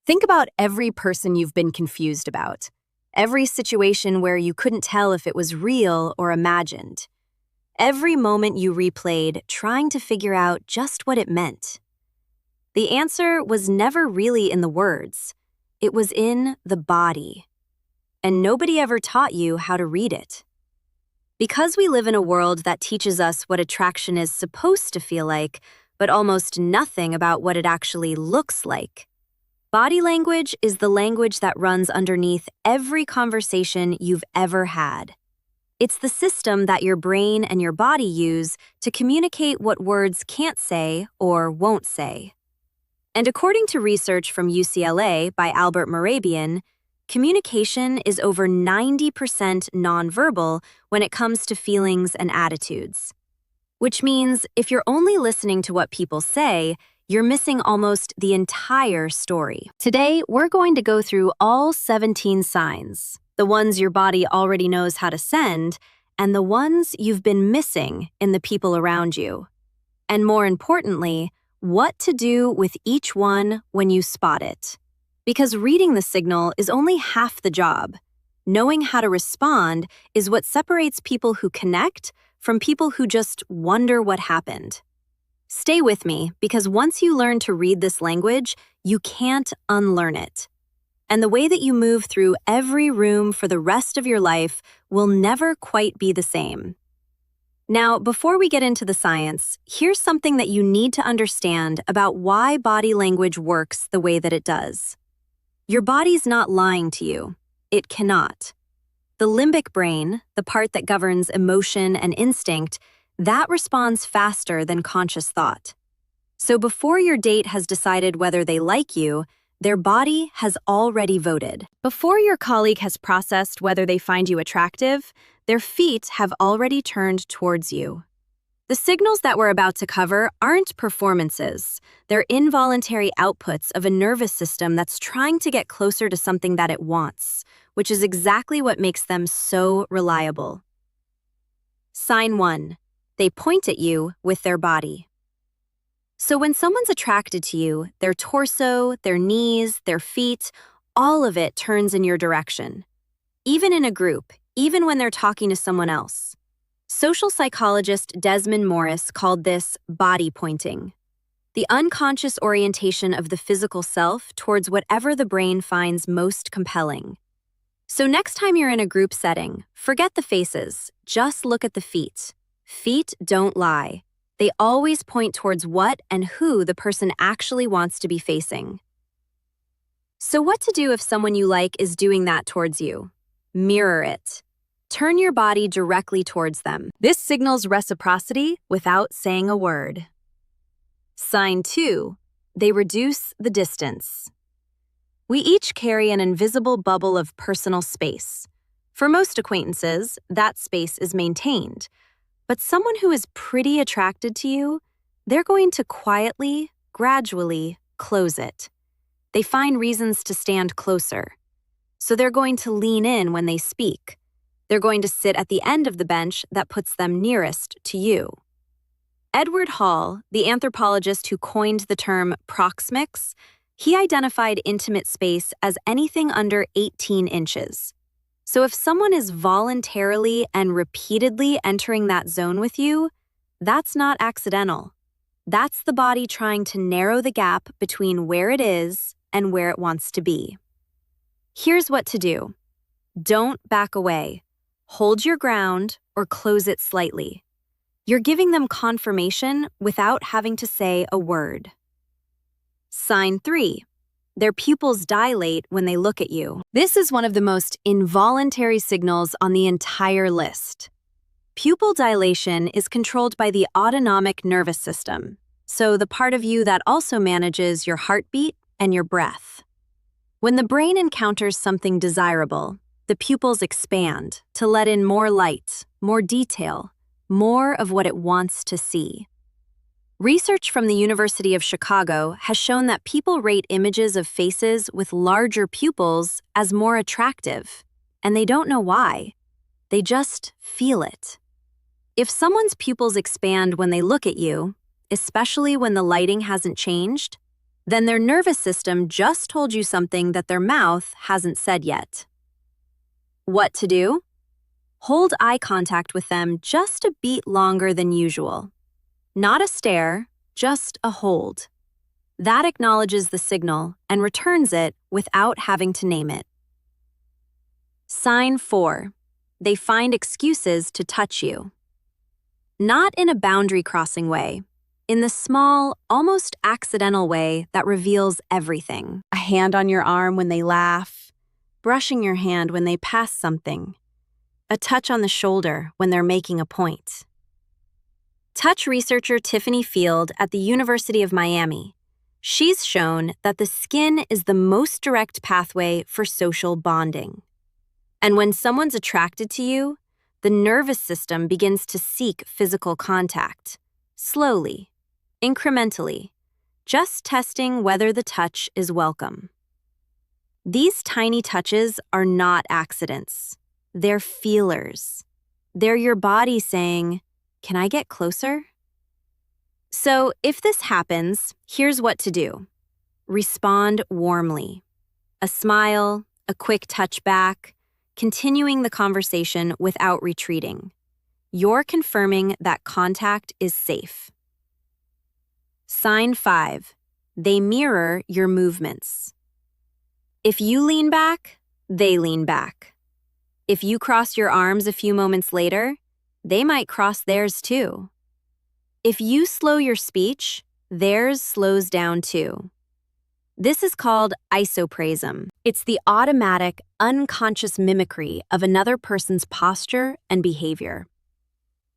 Think about every person you've been confused about, every situation where you couldn't tell if it was real or imagined, every moment you replayed trying to figure out just what it meant. The answer was never really in the words. It was in the body. And nobody ever taught you how to read it. Because we live in a world that teaches us what attraction is supposed to feel like, but almost nothing about what it actually looks like, body language is the language that runs underneath every conversation you've ever had. It's the system that your brain and your body use to communicate what words can't say or won't say. And according to research from UCLA by Albert Mehrabian, communication is over 90% nonverbal when it comes to feelings and attitudes. Which means if you're only listening to what people say, you're missing almost the entire story. Today, we're going to go through all 17 signs, the ones your body already knows how to send, and the ones you've been missing in the people around you. And more importantly, what to do with each one when you spot it. Because reading the signal is only half the job. Knowing how to respond is what separates people who connect from people who just wonder what happened. Stay with me, because once you learn to read this language, you can't unlearn it. And the way that you move through every room for the rest of your life will never quite be the same. Now, before we get into the science, here's something that you need to understand about why body language works the way that it does. Your body's not lying to you. It cannot. The limbic brain, the part that governs emotion and instinct, that responds faster than conscious thought. So before your date has decided whether they like you, their body has already voted. Before your colleague has processed whether they find you attractive, their feet have already turned towards you. The signals that we're about to cover aren't performances. They're involuntary outputs of a nervous system that's trying to get closer to something that it wants, which is exactly what makes them so reliable. Sign 1. They point at you with their body. So when someone's attracted to you, their torso, their knees, their feet, all of it turns in your direction. Even in a group, even when they're talking to someone else. Social psychologist Desmond Morris called this body pointing, the unconscious orientation of the physical self towards whatever the brain finds most compelling. So next time you're in a group setting, forget the faces, just look at the feet. Feet don't lie. They always point towards what and who the person actually wants to be facing. So what to do if someone you like is doing that towards you? Mirror it. Turn your body directly towards them. This signals reciprocity without saying a word. Sign 2. They reduce the distance. We each carry an invisible bubble of personal space. For most acquaintances, that space is maintained. But someone who is pretty attracted to you, they're going to quietly, gradually close it. They find reasons to stand closer. So they're going to lean in when they speak. They're going to sit at the end of the bench that puts them nearest to you. Edward Hall, the anthropologist who coined the term proxemics, he identified intimate space as anything under 18 inches. So if someone is voluntarily and repeatedly entering that zone with you, that's not accidental. That's the body trying to narrow the gap between where it is and where it wants to be. Here's what to do. Don't back away. Hold your ground or close it slightly. You're giving them confirmation without having to say a word. Sign 3. Their pupils dilate when they look at you. This is one of the most involuntary signals on the entire list. Pupil dilation is controlled by the autonomic nervous system, so the part of you that also manages your heartbeat and your breath. When the brain encounters something desirable, the pupils expand to let in more light, more detail, more of what it wants to see. Research from the University of Chicago has shown that people rate images of faces with larger pupils as more attractive, and they don't know why. They just feel it. If someone's pupils expand when they look at you, especially when the lighting hasn't changed, then their nervous system just told you something that their mouth hasn't said yet. What to do? Hold eye contact with them just a beat longer than usual. Not a stare, just a hold. That acknowledges the signal and returns it without having to name it. Sign 4. They find excuses to touch you. Not in a boundary-crossing way, in the small, almost accidental way that reveals everything. A hand on your arm when they laugh, brushing your hand when they pass something, a touch on the shoulder when they're making a point. Touch researcher Tiffany Field at the University of Miami. She's shown that the skin is the most direct pathway for social bonding. And when someone's attracted to you, the nervous system begins to seek physical contact, slowly, incrementally, just testing whether the touch is welcome. These tiny touches are not accidents. They're feelers. They're your body saying, "Can I get closer?" So if this happens, here's what to do. Respond warmly. A smile, a quick touch back, continuing the conversation without retreating. You're confirming that contact is safe. Sign 5. They mirror your movements. If you lean back, they lean back. If you cross your arms a few moments later, they might cross theirs too. If you slow your speech, theirs slows down too. This is called isoprasm. It's the automatic, unconscious mimicry of another person's posture and behavior.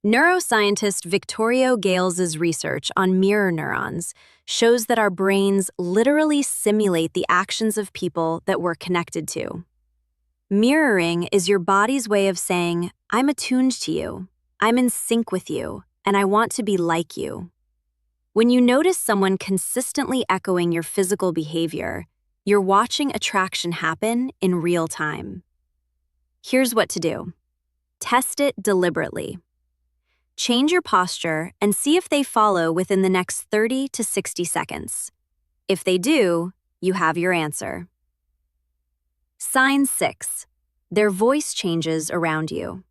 Neuroscientist Victorio Gales's research on mirror neurons shows that our brains literally simulate the actions of people that we're connected to. Mirroring is your body's way of saying, "I'm attuned to you, I'm in sync with you, and I want to be like you." When you notice someone consistently echoing your physical behavior, you're watching attraction happen in real time. Here's what to do. Test it deliberately. Change your posture and see if they follow within the next 30 to 60 seconds. If they do, you have your answer. Sign 6. Their voice changes around you.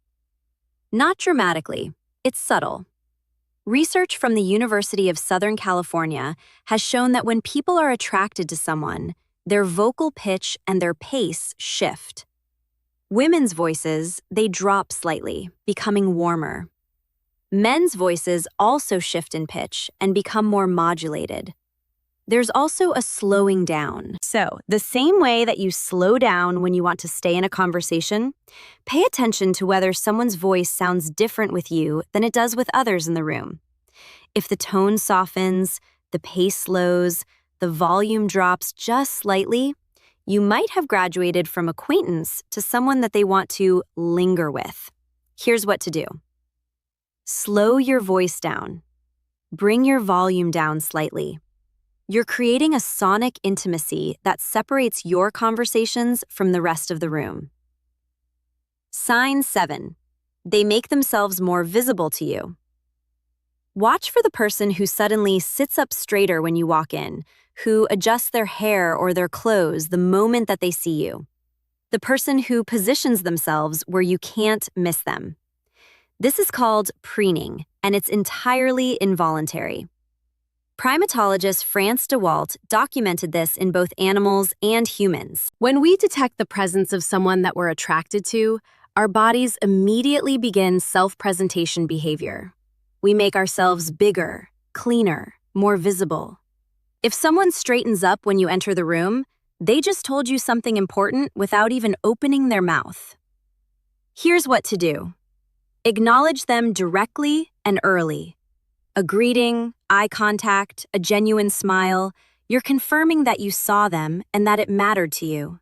Not dramatically, it's subtle. Research from the University of Southern California has shown that when people are attracted to someone, their vocal pitch and their pace shift. Women's voices, they drop slightly, becoming warmer. Men's voices also shift in pitch and become more modulated. There's also a slowing down. So, the same way that you slow down when you want to stay in a conversation, pay attention to whether someone's voice sounds different with you than it does with others in the room. If the tone softens, the pace slows, the volume drops just slightly, you might have graduated from acquaintance to someone that they want to linger with. Here's what to do. Slow your voice down. Bring your volume down slightly. You're creating a sonic intimacy that separates your conversations from the rest of the room. Sign 7. They make themselves more visible to you. Watch for the person who suddenly sits up straighter when you walk in, who adjusts their hair or their clothes the moment that they see you. The person who positions themselves where you can't miss them. This is called preening, and it's entirely involuntary. Primatologist France DeWalt documented this in both animals and humans. When we detect the presence of someone that we're attracted to, our bodies immediately begin self-presentation behavior. We make ourselves bigger, cleaner, more visible. If someone straightens up when you enter the room, they just told you something important without even opening their mouth. Here's what to do. Acknowledge them directly and early. A greeting, eye contact, a genuine smile, you're confirming that you saw them and that it mattered to you.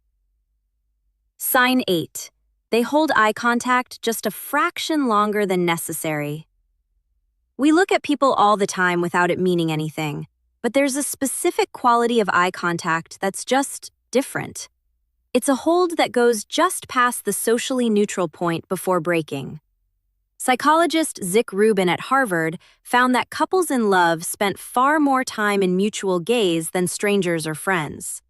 Sign 8. They hold eye contact just a fraction longer than necessary. We look at people all the time without it meaning anything, but there's a specific quality of eye contact that's just different. It's a hold that goes just past the socially neutral point before breaking. Psychologist Zick Rubin at Harvard found that couples in love spent far more time in mutual gaze than strangers or friends.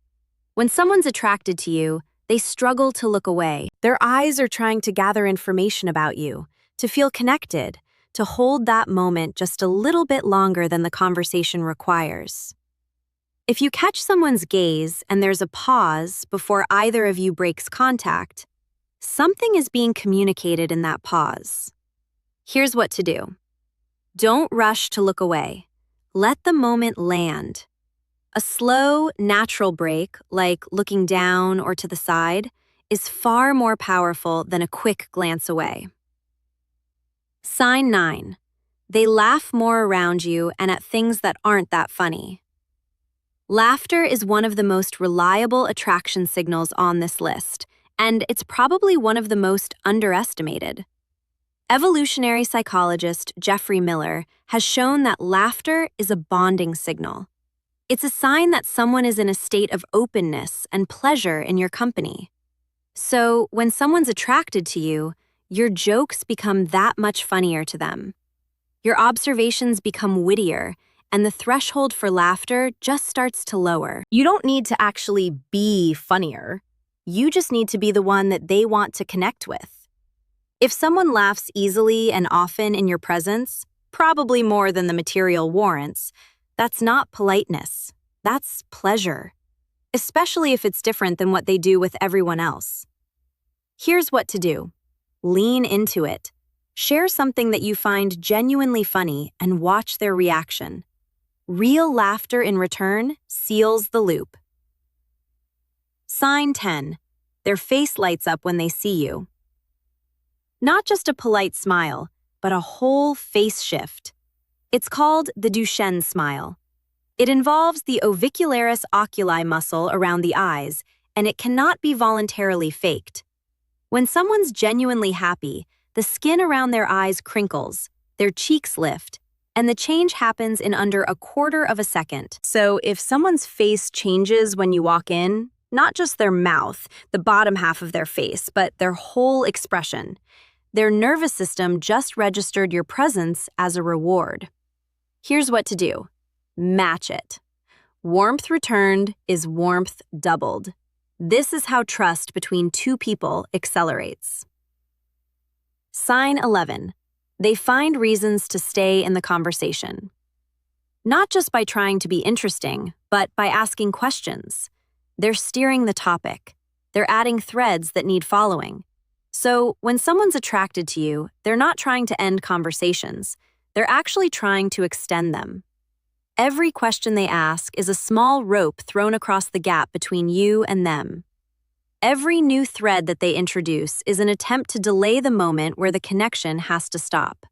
When someone's attracted to you, they struggle to look away. Their eyes are trying to gather information about you, to feel connected, to hold that moment just a little bit longer than the conversation requires. If you catch someone's gaze and there's a pause before either of you breaks contact, something is being communicated in that pause. Here's what to do. Don't rush to look away. Let the moment land. A slow, natural break, like looking down or to the side, is far more powerful than a quick glance away. Sign 9. They laugh more around you and at things that aren't that funny. Laughter is one of the most reliable attraction signals on this list, and it's probably one of the most underestimated. Evolutionary psychologist Jeffrey Miller has shown that laughter is a bonding signal. It's a sign that someone is in a state of openness and pleasure in your company. So, when someone's attracted to you, your jokes become that much funnier to them. Your observations become wittier, and the threshold for laughter just starts to lower. You don't need to actually be funnier. You just need to be the one that they want to connect with. If someone laughs easily and often in your presence, probably more than the material warrants, that's not politeness. That's pleasure, especially if it's different than what they do with everyone else. Here's what to do. Lean into it. Share something that you find genuinely funny and watch their reaction. Real laughter in return seals the loop. Sign 10. Their face lights up when they see you. Not just a polite smile, but a whole face shift. It's called the Duchenne smile. It involves the ovicularis oculi muscle around the eyes, and it cannot be voluntarily faked. When someone's genuinely happy, the skin around their eyes crinkles, their cheeks lift, and the change happens in under a quarter of a second. So if someone's face changes when you walk in, not just their mouth, the bottom half of their face, but their whole expression, their nervous system just registered your presence as a reward. Here's what to do. Match it. Warmth returned is warmth doubled. This is how trust between two people accelerates. Sign 11. They find reasons to stay in the conversation. Not just by trying to be interesting, but by asking questions. They're steering the topic. They're adding threads that need following. So, when someone's attracted to you, they're not trying to end conversations. They're actually trying to extend them. Every question they ask is a small rope thrown across the gap between you and them. Every new thread that they introduce is an attempt to delay the moment where the connection has to stop.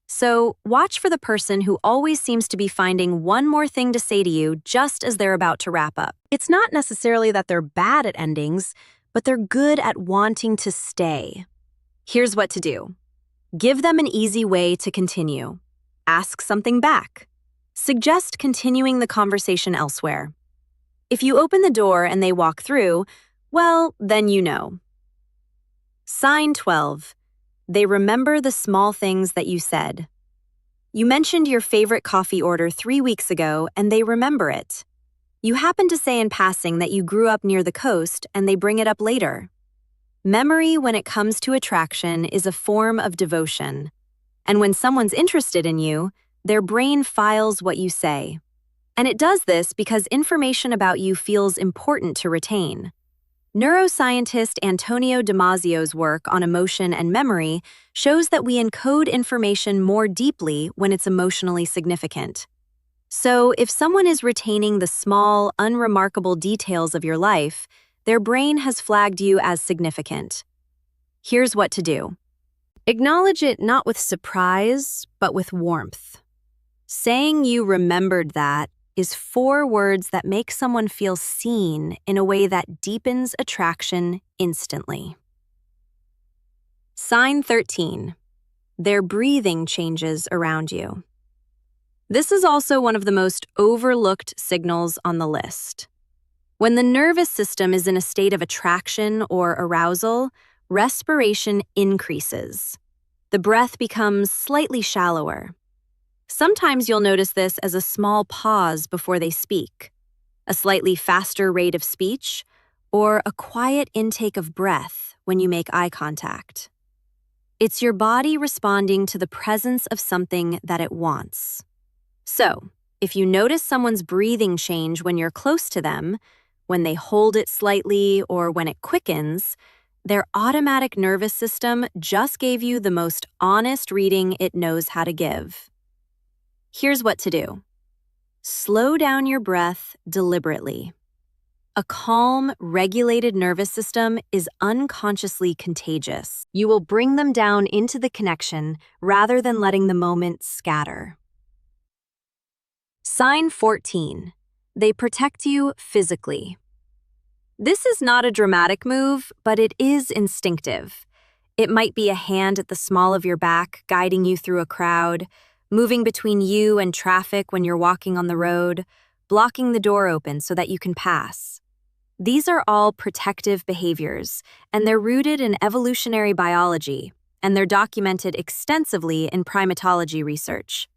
So, watch for the person who always seems to be finding one more thing to say to you just as they're about to wrap up. It's not necessarily that they're bad at endings, but they're good at wanting to stay. Here's what to do. Give them an easy way to continue. Ask something back. Suggest continuing the conversation elsewhere. If you open the door and they walk through, well, then you know. Sign 12. They remember the small things that you said. You mentioned your favorite coffee order 3 weeks ago, and they remember it. You happen to say in passing that you grew up near the coast, and they bring it up later. Memory, when it comes to attraction, is a form of devotion. And when someone's interested in you, their brain files what you say. And it does this because information about you feels important to retain. Neuroscientist Antonio Damasio's work on emotion and memory shows that we encode information more deeply when it's emotionally significant. So, if someone is retaining the small, unremarkable details of your life, their brain has flagged you as significant. Here's what to do. Acknowledge it not with surprise, but with warmth. Saying you remembered that is 4 words that make someone feel seen in a way that deepens attraction instantly. Sign 13. Their breathing changes around you. This is also one of the most overlooked signals on the list. When the nervous system is in a state of attraction or arousal, respiration increases. The breath becomes slightly shallower. Sometimes you'll notice this as a small pause before they speak, a slightly faster rate of speech, or a quiet intake of breath when you make eye contact. It's your body responding to the presence of something that it wants. So, if you notice someone's breathing change when you're close to them, when they hold it slightly or when it quickens, their automatic nervous system just gave you the most honest reading it knows how to give. Here's what to do. Slow down your breath deliberately. A calm, regulated nervous system is unconsciously contagious. You will bring them down into the connection rather than letting the moment scatter. Sign 14. They protect you physically. This is not a dramatic move, but it is instinctive. It might be a hand at the small of your back guiding you through a crowd, moving between you and traffic when you're walking on the road, blocking the door open so that you can pass. These are all protective behaviors, and they're rooted in evolutionary biology, and they're documented extensively in primatology research.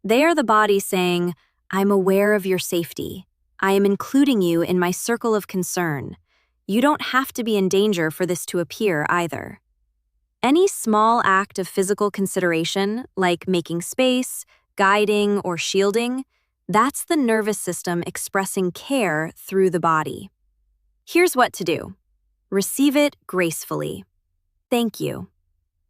They are the body saying, "I'm aware of your safety. I am including you in my circle of concern. You don't have to be in danger for this to appear either." Any small act of physical consideration, like making space, guiding, or shielding, that's the nervous system expressing care through the body. Here's what to do. Receive it gracefully. Thank you.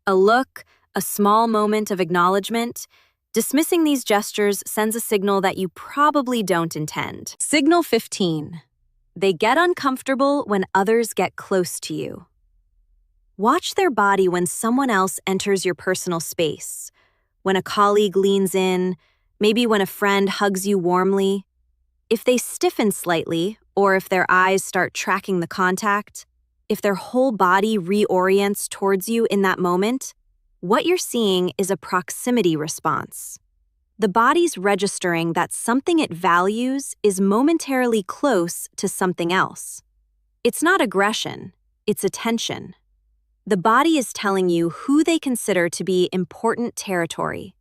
A look, a small moment of acknowledgement. Dismissing these gestures sends a signal that you probably don't intend. Signal 15. They get uncomfortable when others get close to you. Watch their body when someone else enters your personal space, when a colleague leans in, maybe when a friend hugs you warmly. If they stiffen slightly, or if their eyes start tracking the contact, if their whole body reorients towards you in that moment, what you're seeing is a proximity response. The body's registering that something it values is momentarily close to something else. It's not aggression, it's attention. The body is telling you who they consider to be important territory.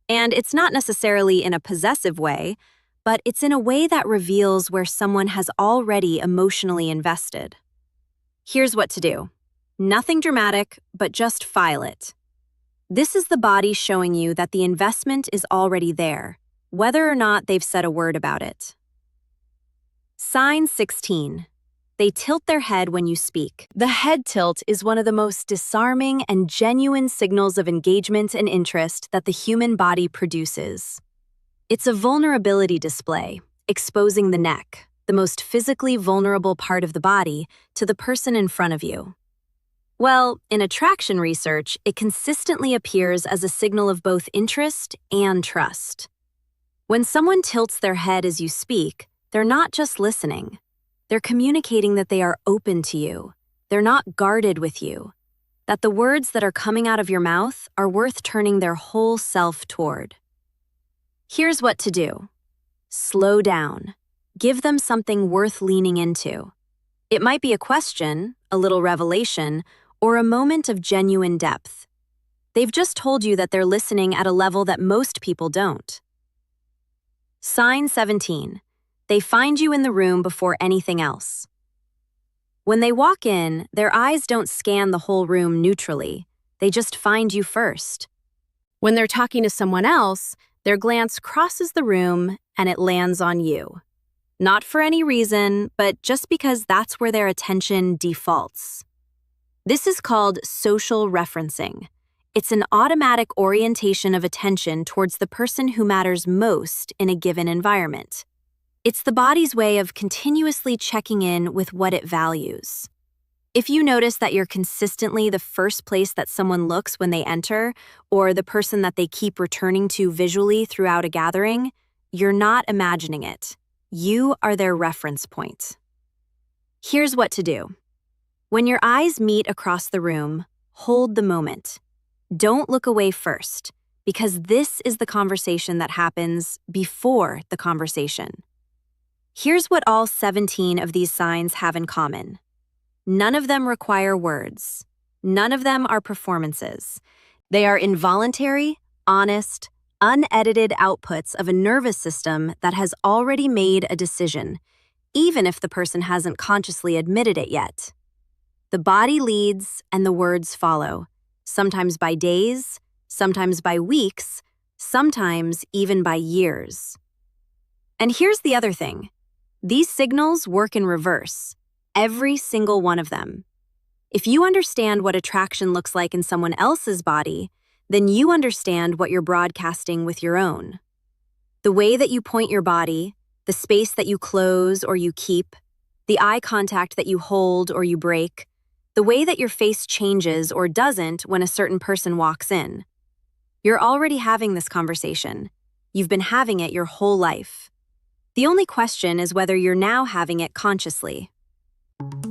And it's not necessarily in a possessive way, but it's in a way that reveals where someone has already emotionally invested. Here's what to do. Nothing dramatic, but just file it. This is the body showing you that the investment is already there, whether or not they've said a word about it. Sign 16. They tilt their head when you speak. The head tilt is one of the most disarming and genuine signals of engagement and interest that the human body produces. It's a vulnerability display, exposing the neck, the most physically vulnerable part of the body, to the person in front of you. Well, in attraction research, it consistently appears as a signal of both interest and trust. When someone tilts their head as you speak, they're not just listening. They're communicating that they are open to you. They're not guarded with you. That the words that are coming out of your mouth are worth turning their whole self toward. Here's what to do. Slow down. Give them something worth leaning into. It might be a question, a little revelation, or a moment of genuine depth. They've just told you that they're listening at a level that most people don't. Sign 17. They find you in the room before anything else. When they walk in, their eyes don't scan the whole room neutrally. They just find you first. When they're talking to someone else, their glance crosses the room and it lands on you. Not for any reason, but just because that's where their attention defaults. This is called social referencing. It's an automatic orientation of attention towards the person who matters most in a given environment. It's the body's way of continuously checking in with what it values. If you notice that you're consistently the first place that someone looks when they enter, or the person that they keep returning to visually throughout a gathering, you're not imagining it. You are their reference point. Here's what to do. When your eyes meet across the room, hold the moment. Don't look away first, because this is the conversation that happens before the conversation. Here's what all 17 of these signs have in common. None of them require words. None of them are performances. They are involuntary, honest, unedited outputs of a nervous system that has already made a decision, even if the person hasn't consciously admitted it yet. The body leads and the words follow, sometimes by days, sometimes by weeks, sometimes even by years. And here's the other thing. These signals work in reverse, every single one of them. If you understand what attraction looks like in someone else's body, then you understand what you're broadcasting with your own. The way that you point your body, the space that you close or you keep, the eye contact that you hold or you break, the way that your face changes or doesn't when a certain person walks in. You're already having this conversation. You've been having it your whole life. The only question is whether you're now having it consciously.